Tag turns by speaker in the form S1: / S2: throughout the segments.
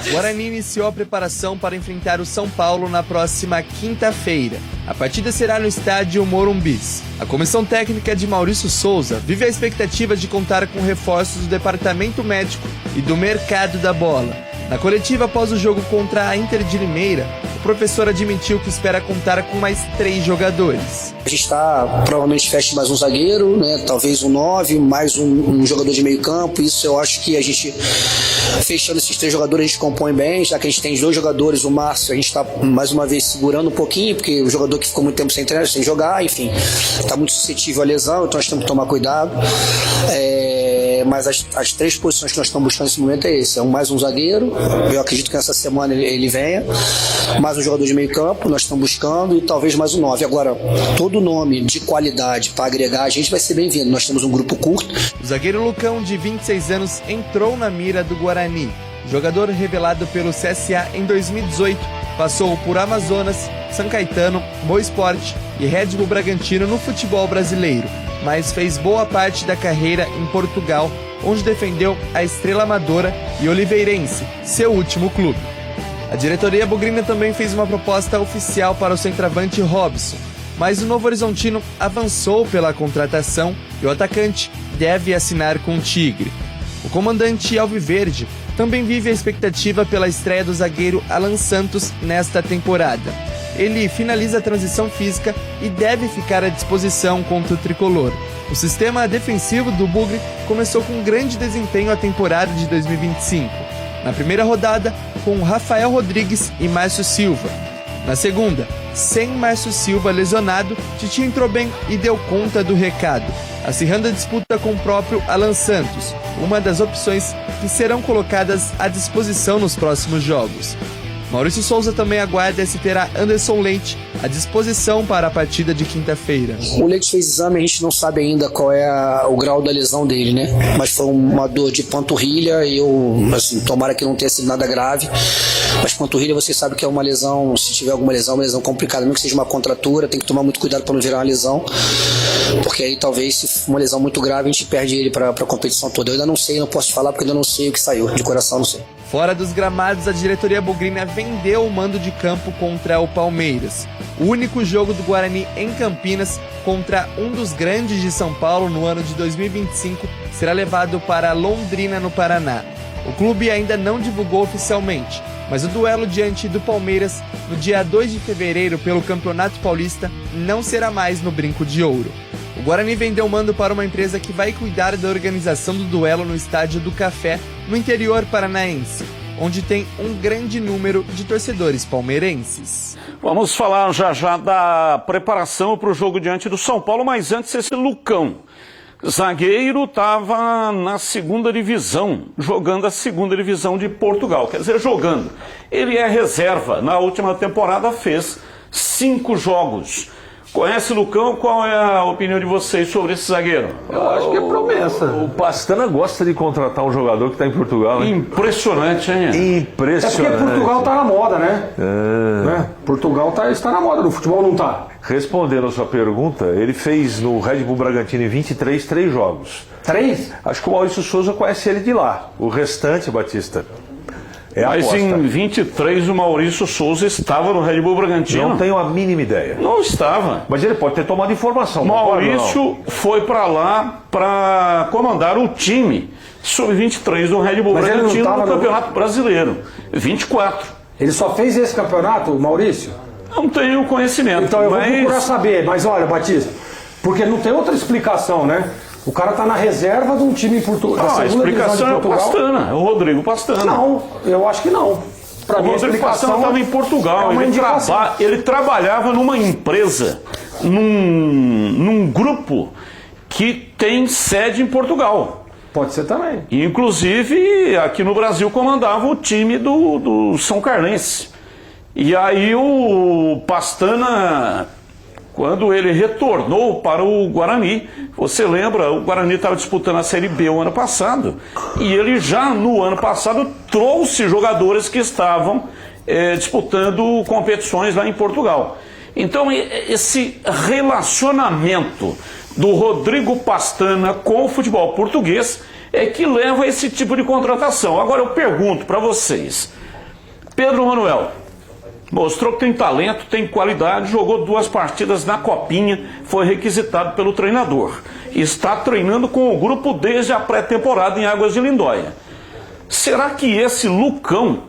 S1: O Guarani iniciou a preparação para enfrentar o São Paulo na próxima quinta-feira. A partida será no estádio Morumbis. A comissão técnica de Maurício Souza vive a expectativa de contar com reforços do departamento médico e do mercado da bola. Na coletiva após o jogo contra a Inter de Limeira, o professor admitiu que espera contar com mais 3 jogadores.
S2: A gente provavelmente fecha mais um zagueiro, né? Talvez um 9, mais um jogador de meio campo. Isso eu acho que a gente, fechando esses 3 jogadores, a gente compõe bem. Já que a gente tem 2 jogadores, o Márcio, a gente está mais uma vez segurando um pouquinho, porque o jogador que ficou muito tempo sem treinar, sem jogar, enfim, está muito suscetível à lesão, então nós temos que tomar cuidado. Mas as 3 posições que nós estamos buscando nesse momento é esse. Mais um zagueiro, eu acredito que nessa semana ele venha, mais um jogador de meio campo, nós estamos buscando, e talvez mais um 9. Agora, todo nome de qualidade para agregar a gente vai ser bem-vindo. Nós temos um grupo curto.
S1: O zagueiro Lucão, de 26 anos, entrou na mira do Guarani. Jogador revelado pelo CSA em 2018, passou por Amazonas, São Caetano, Boa Esporte e Red Bull Bragantino no futebol brasileiro, mas fez boa parte da carreira em Portugal, onde defendeu a Estrela Amadora e Oliveirense, seu último clube. A diretoria bugrina também fez uma proposta oficial para o centroavante Robson, mas o Novo Horizontino avançou pela contratação e o atacante deve assinar com o Tigre. O comandante alviverde também vive a expectativa pela estreia do zagueiro Alan Santos nesta temporada. Ele finaliza a transição física e deve ficar à disposição contra o tricolor. O sistema defensivo do Bugre começou com grande desempenho a temporada de 2025. Na primeira rodada, com Rafael Rodrigues e Márcio Silva. Na segunda, sem Márcio Silva lesionado, Titi entrou bem e deu conta do recado, acirrando a disputa com o próprio Alan Santos, uma das opções que serão colocadas à disposição nos próximos jogos. Maurício Souza também aguarda se terá Anderson Leite à disposição para a partida de quinta-feira.
S2: O Leite fez exame, a gente não sabe ainda qual é o grau da lesão dele, né? Mas foi uma dor de panturrilha e tomara que não tenha sido nada grave. Mas panturrilha você sabe que é uma lesão, se tiver alguma lesão, uma lesão complicada, mesmo que seja uma contratura, tem que tomar muito cuidado para não virar uma lesão, porque aí talvez, se for uma lesão muito grave, a gente perde ele para a competição toda. Eu ainda não sei, não posso falar porque ainda não sei o que saiu, de coração não sei.
S1: Fora dos gramados, a diretoria bugrina vendeu o mando de campo contra o Palmeiras. O único jogo do Guarani em Campinas contra um dos grandes de São Paulo no ano de 2025 será levado para Londrina, no Paraná. O clube ainda não divulgou oficialmente, mas o duelo diante do Palmeiras no dia 2 de fevereiro pelo Campeonato Paulista não será mais no Brinco de Ouro. O Guarani vendeu o mando para uma empresa que vai cuidar da organização do duelo no Estádio do Café, no interior paranaense, onde tem um grande número de torcedores palmeirenses.
S3: Vamos falar já da preparação para o jogo diante do São Paulo, mas antes esse Lucão. Zagueiro estava na segunda divisão, jogando a segunda divisão de Portugal, quer dizer, jogando. Ele é reserva, na última temporada fez 5 jogos. Conhece o Lucão? Qual é a opinião de vocês sobre esse zagueiro?
S4: Eu acho que é promessa. O Pastana gosta de contratar um jogador que está em Portugal, hein?
S3: Impressionante, hein?
S4: Impressionante.
S5: É porque Portugal está na moda, né? Né? Portugal está na moda, no futebol não está.
S4: Respondendo a sua pergunta, ele fez no Red Bull Bragantino em 23, 3 jogos.
S5: 3?
S4: Acho que o Maurício Souza conhece ele de lá. O restante, Batista,
S3: mas
S4: aposta.
S3: Em 23 o Maurício Souza estava no Red Bull Bragantino?
S4: Não tenho a mínima ideia.
S3: Não estava.
S4: Mas ele pode ter tomado informação.
S3: Maurício foi para lá para comandar o time sub-23 do Red Bull Bragantino no Campeonato Brasileiro. 24.
S5: Ele só fez esse campeonato, Maurício?
S3: Não tenho conhecimento.
S5: Então eu vou procurar saber, mas olha, Batista, porque não tem outra explicação, né? O cara tá na reserva de um time em Portugal.
S3: A explicação é o Pastana, é o Rodrigo Pastana.
S5: Não, eu acho que não.
S3: Pra mim, a explicação estava em Portugal. Ele trabalhava numa empresa, num grupo que tem sede em Portugal.
S5: Pode ser também.
S3: E, inclusive, aqui no Brasil comandava o time do São Carlense. E aí o Pastana, quando ele retornou para o Guarani, você lembra, o Guarani estava disputando a Série B o ano passado, e ele já no ano passado trouxe jogadores que estavam disputando competições lá em Portugal. Então esse relacionamento do Rodrigo Pastana com o futebol português é que leva a esse tipo de contratação. Agora eu pergunto para vocês, Pedro Manuel mostrou que tem talento, tem qualidade, jogou 2 partidas na Copinha, foi requisitado pelo treinador. Está treinando com o grupo desde a pré-temporada em Águas de Lindóia. Será que esse Lucão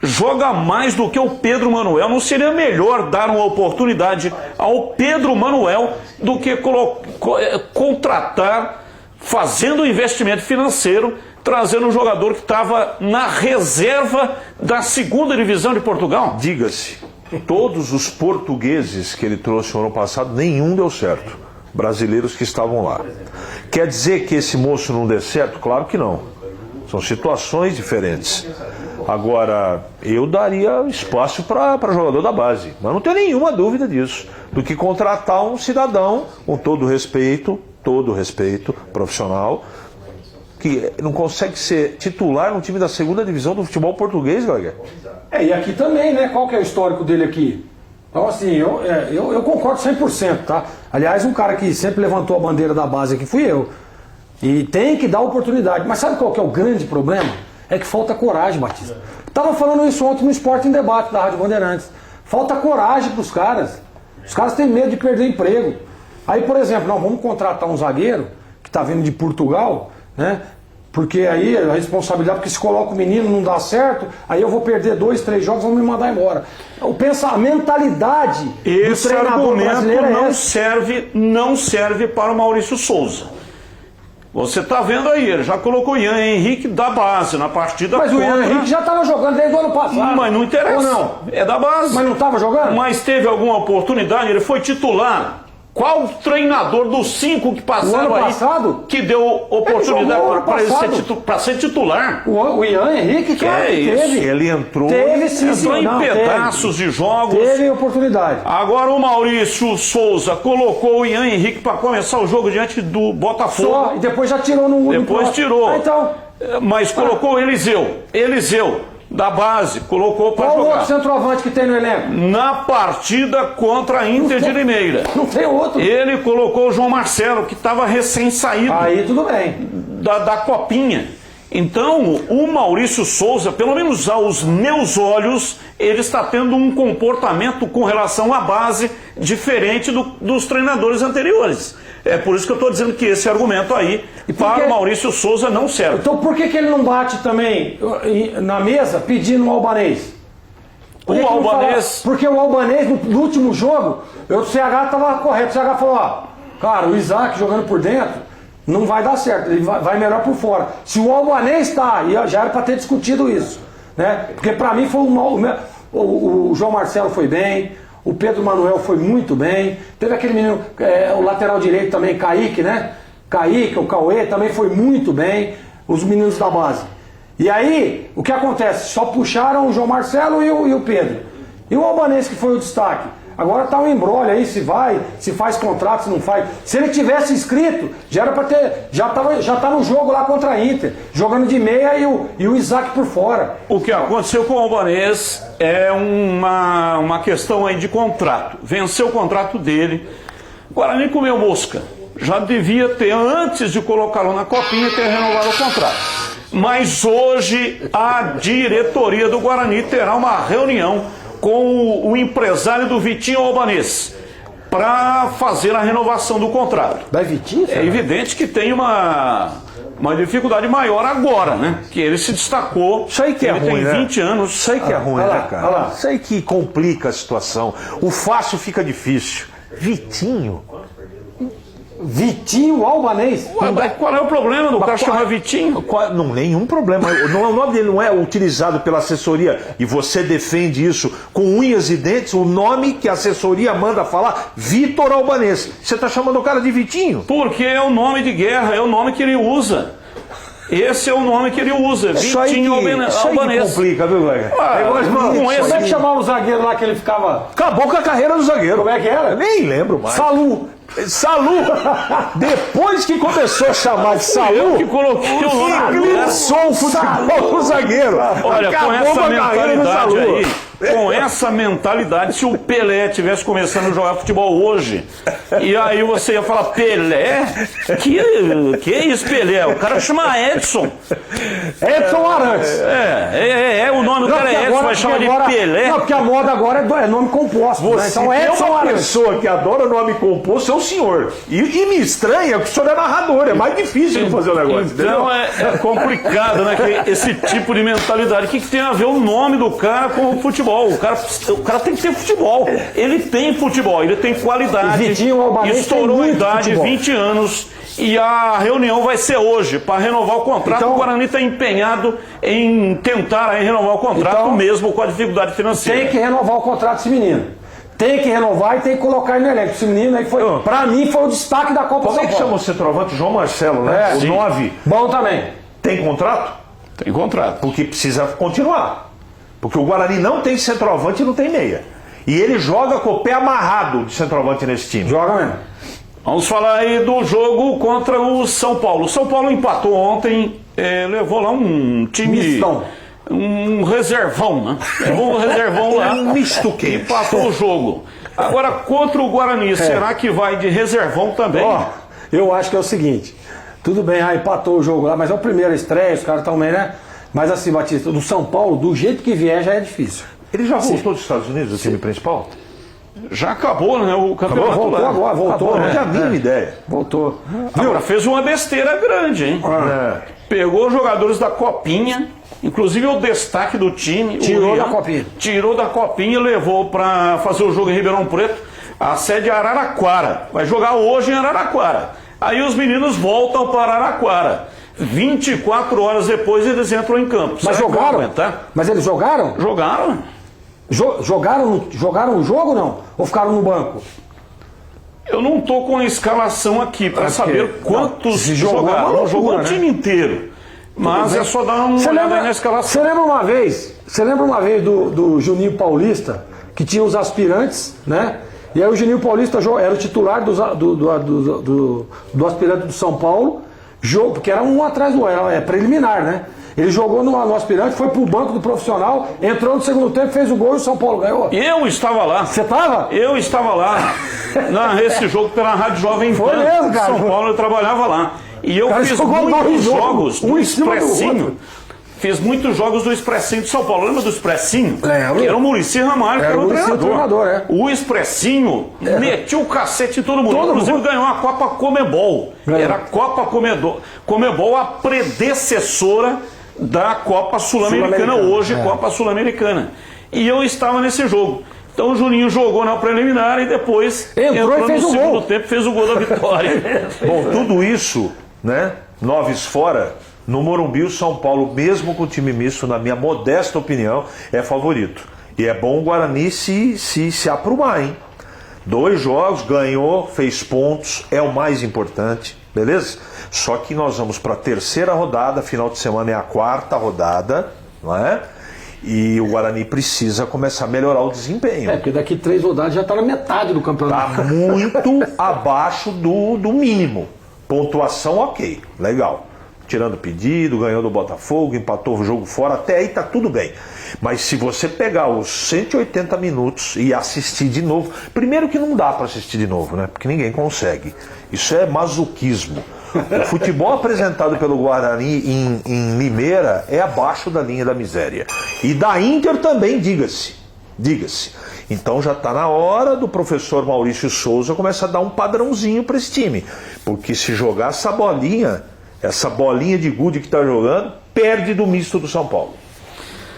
S3: joga mais do que o Pedro Manuel? Não seria melhor dar uma oportunidade ao Pedro Manuel do que contratar, fazendo um investimento financeiro, trazendo um jogador que estava na reserva da 2ª divisão de Portugal?
S4: Diga-se, todos os portugueses que ele trouxe no ano passado, nenhum deu certo. Brasileiros que estavam lá. Quer dizer que esse moço não dê certo? Claro que não. São situações diferentes. Agora, eu daria espaço para jogador da base, mas não tenho nenhuma dúvida disso, do que contratar um cidadão com todo respeito profissional, que não consegue ser titular no time da 2ª divisão do futebol português, galera.
S5: E aqui também, né? Qual que é o histórico dele aqui? Então, assim, eu concordo 100%, tá? Aliás, um cara que sempre levantou a bandeira da base aqui fui eu. E tem que dar oportunidade. Mas sabe qual que é o grande problema? É que falta coragem, Batista. Tava falando isso ontem no Esporte em Debate da Rádio Bandeirantes. Falta coragem pros caras. Os caras têm medo de perder emprego. Aí, por exemplo, nós vamos contratar um zagueiro que tá vindo de Portugal, né? Porque aí a responsabilidade, porque se coloca o menino não dá certo, aí eu vou perder 2, 3 jogos, vão me mandar embora. A mentalidade do treinador brasileiro é essa.
S3: Não serve para o Maurício Souza. Você está vendo aí, ele já colocou o Ian Henrique da base na partida
S5: contra... Mas o Ian Henrique já estava jogando desde o ano passado.
S3: Mas não interessa.
S5: Ou não?
S3: É da base.
S5: Mas não estava jogando?
S3: Mas teve alguma oportunidade, ele foi titular. Qual treinador dos 5 que passaram aí
S5: passado?
S3: Que deu oportunidade para ser titular?
S5: O Ian Henrique, claro que teve.
S4: Ele entrou
S3: em pedaços de jogos.
S5: Teve oportunidade.
S3: Agora o Maurício Souza colocou o Ian Henrique para começar o jogo diante do Botafogo.
S5: Só, e depois já tirou no
S3: Depois tirou.
S5: Então,
S3: mas colocou o Eliseu. Da base, colocou para jogar.
S5: Qual o outro centroavante que tem no elenco?
S3: Na partida contra a Inter de Limeira.
S5: Não tem outro.
S3: Ele colocou o João Marcelo, que estava recém-saído.
S5: Aí tudo bem.
S3: Da Copinha. Então, o Maurício Souza, pelo menos aos meus olhos, ele está tendo um comportamento com relação à base diferente dos treinadores anteriores. É por isso que eu estou dizendo que esse argumento aí para o Maurício Souza não serve.
S5: Então por que ele não bate também na mesa pedindo um albanês?
S3: O albanês...
S5: Porque o albanês, no último jogo, o CH estava correto. O CH falou, ó, cara, o Isaac jogando por dentro não vai dar certo, ele vai melhor por fora. Se o albanês está, e já era para ter discutido isso, né? Porque para mim foi o João Marcelo foi bem, o Pedro Manuel foi muito bem, teve aquele menino, o lateral direito também, Kaique, né? Kaique, o Cauê também foi muito bem, os meninos da base. E aí, o que acontece? Só puxaram o João Marcelo e o Pedro. E o albanês que foi o destaque? Agora tá um embrolho aí, se vai, se faz contrato, se não faz. Se ele tivesse inscrito, já era para ter, já tá no jogo lá contra a Inter, jogando de meia e o Isaac por fora.
S3: O que aconteceu com o albanês é uma questão aí de contrato. Venceu o contrato dele. O Guarani comeu mosca. Já devia ter, antes de colocá-lo na Copinha, ter renovado o contrato. Mas hoje a diretoria do Guarani terá uma reunião com o empresário do Vitinho Albanês para fazer a renovação do contrato.
S5: Da Vitinho?
S3: É evidente que tem uma dificuldade maior agora, né? Que ele se destacou.
S4: Isso aí que é ruim,
S3: tem 20 anos.
S4: Isso aí que é ruim, né, cara? Isso aí que complica a situação. O fácil fica difícil.
S5: Vitinho Albanês?
S3: Ué, qual é o problema do cara chamar Vitinho?
S4: Não, nenhum problema. O nome dele não é utilizado pela assessoria e você defende isso com unhas e dentes. O nome que a assessoria manda falar, Vitor Albanês. Você está chamando o cara de Vitinho?
S3: Porque é o nome de guerra, é o nome que ele usa. Esse é o nome que ele usa, Vitinho Albanês.
S4: Isso aí que complica, viu, velho?
S5: Como é que chamava o zagueiro lá que ele ficava...
S4: Acabou com a carreira do zagueiro.
S5: Como é que era?
S4: Nem lembro mais.
S5: Salu.
S4: Depois que começou a chamar de Salu,
S3: eu que coloquei o nome.
S4: Eclipsou o futebol do zagueiro.
S3: Olha, com essa mentalidade aí, com essa mentalidade, se o Pelé tivesse começando a jogar futebol hoje, e aí você ia falar, Pelé? Que é isso, Pelé? O cara chama Edson.
S5: Edson Arantes.
S3: O nome do cara é Edson, vai chamar de Pelé.
S5: Não, porque a moda agora é nome composto.
S4: Você
S5: né? Então
S4: tem
S5: Edson
S4: uma
S5: Arantes.
S4: pessoa que adora nome composto, é o senhor. E me estranha que o senhor é narrador, é mais difícil de fazer o negócio, entendeu?
S3: Então é complicado, né? Que esse tipo de mentalidade. O que tem a ver o nome do cara com o futebol? O cara tem que ter futebol. Ele tem futebol, ele tem qualidade.
S5: O Vitinho Albanês
S3: estourou
S5: tem
S3: a
S5: muito
S3: idade,
S5: futebol.
S3: 20 anos. E a reunião vai ser hoje, para renovar o contrato.
S5: Então,
S3: o Guarani está empenhado em tentar aí renovar o contrato,
S5: então,
S3: mesmo com a dificuldade financeira.
S5: Tem que renovar o contrato desse menino. Tem que renovar e tem que colocar ele no elenco. Esse menino aí foi, pra mim, foi o destaque da Copa
S4: Como
S5: São
S4: é que
S5: Paulo.
S4: chama o centroavante? João Marcelo, né? O
S3: sim.
S4: 9.
S5: Bom também.
S4: Tem contrato?
S3: Tem contrato.
S4: Porque precisa continuar. Porque o Guarani não tem centroavante e não tem meia. E ele joga com o pé amarrado de centroavante nesse time.
S5: Joga mesmo.
S3: Vamos falar aí do jogo contra o São Paulo. O São Paulo empatou ontem, levou lá um time...
S5: Mistão.
S3: Um reservão, né? Levou um reservão lá.
S4: Um misto quente.
S3: Empatou o jogo. Agora, contra o Guarani, será que vai de reservão também?
S5: Ó, eu acho que é o seguinte. Tudo bem, empatou o jogo lá, mas é o primeiro estreia, os caras estão bem, né? Mas assim, Batista, do São Paulo, do jeito que vier, já é difícil.
S4: Ele já voltou dos Estados Unidos, o time principal?
S3: Já acabou, né? O campeonato
S5: Voltou
S3: lá.
S5: agora, voltou.
S4: Acabou, não
S5: né?
S4: tinha a mínima ideia.
S5: Voltou.
S3: Agora fez uma besteira grande, hein? Pegou os jogadores da Copinha, inclusive o destaque do time.
S5: Tirou
S3: o Rian,
S5: da Copinha.
S3: Tirou da Copinha e levou para fazer o jogo em Ribeirão Preto. A sede é Araraquara. Vai jogar hoje em Araraquara. Aí os meninos voltam para Araraquara. 24 horas depois eles entram em campo.
S5: Mas
S3: Será que vão
S5: jogaram?
S3: aguentar?
S5: Mas eles jogaram?
S3: Jogaram.
S5: Jogaram o jogo ou não? Ou ficaram no banco?
S3: Eu não tô com a escalação aqui para saber quantos
S5: se jogou,
S3: jogaram.
S5: é uma
S3: Não jogou
S5: loucura,
S3: o time inteiro. Mas é só dar uma
S5: Você
S3: olhada aí
S5: lembra,
S3: na escalação.
S5: você lembra uma vez do Juninho Paulista, que tinha os aspirantes, né? E aí o Juninho Paulista era o titular do aspirante do São Paulo, porque era um atrás do outro, é preliminar, né? Ele jogou no aspirante, foi pro banco do profissional, entrou no segundo tempo, fez o gol e o São Paulo ganhou.
S3: Eu estava lá.
S5: Você tava?
S3: Eu estava lá. Esse jogo pela Rádio Jovem
S5: Foi
S3: Pan.
S5: mesmo, cara.
S3: São Paulo, eu trabalhava lá. E eu
S5: Cara,
S3: fiz
S5: jogou
S3: muitos
S5: dois
S3: jogos do
S5: um em cima do
S3: Expressinho.
S5: outro.
S3: Fiz muitos jogos do Expressinho de São Paulo. Lembra do Expressinho?
S5: Lembro.
S3: Que era o Muricy Ramalho, que
S5: Era
S3: era
S5: o
S3: o
S5: Muricy,
S3: treinador.
S5: treinador, é.
S3: O Expressinho metiu o cacete em todo mundo.
S5: Todo
S3: Inclusive
S5: mundo.
S3: ganhou a Copa Comebol.
S5: Ganhou.
S3: Era a Copa Comebol, a predecessora da Copa Sul-Americana,
S5: Sul-Americana,
S3: hoje
S5: é.
S3: Copa Sul-Americana. E eu estava nesse jogo. Então o Juninho jogou na preliminar e depois
S5: Entrou e fez
S3: no
S5: o
S3: segundo
S5: gol.
S3: tempo fez o gol da vitória.
S4: Bom, tudo isso, né? Noves fora, no Morumbi, o São Paulo, mesmo com o time misto, na minha modesta opinião, é favorito. E é bom o Guarani se aprumar, hein? 2 jogos, ganhou, fez pontos, é o mais importante, beleza? Só que nós vamos para a 3ª rodada, final de semana é a 4ª rodada, não é? E o Guarani precisa começar a melhorar o desempenho.
S5: Porque daqui 3 rodadas já tá na metade do campeonato.
S4: Está muito abaixo do mínimo. Pontuação ok, legal. Tirando pedido, ganhou do Botafogo, empatou o jogo fora, até aí tá tudo bem. Mas se você pegar os 180 minutos e assistir de novo, primeiro que não dá para assistir de novo, né? Porque ninguém consegue. Isso é masoquismo. O futebol apresentado pelo Guarani em Limeira é abaixo da linha da miséria. E da Inter também, diga-se. Então já está na hora do professor Maurício Souza começar a dar um padrãozinho para esse time. Porque se jogar essa bolinha de gude que está jogando, perde do misto do São Paulo.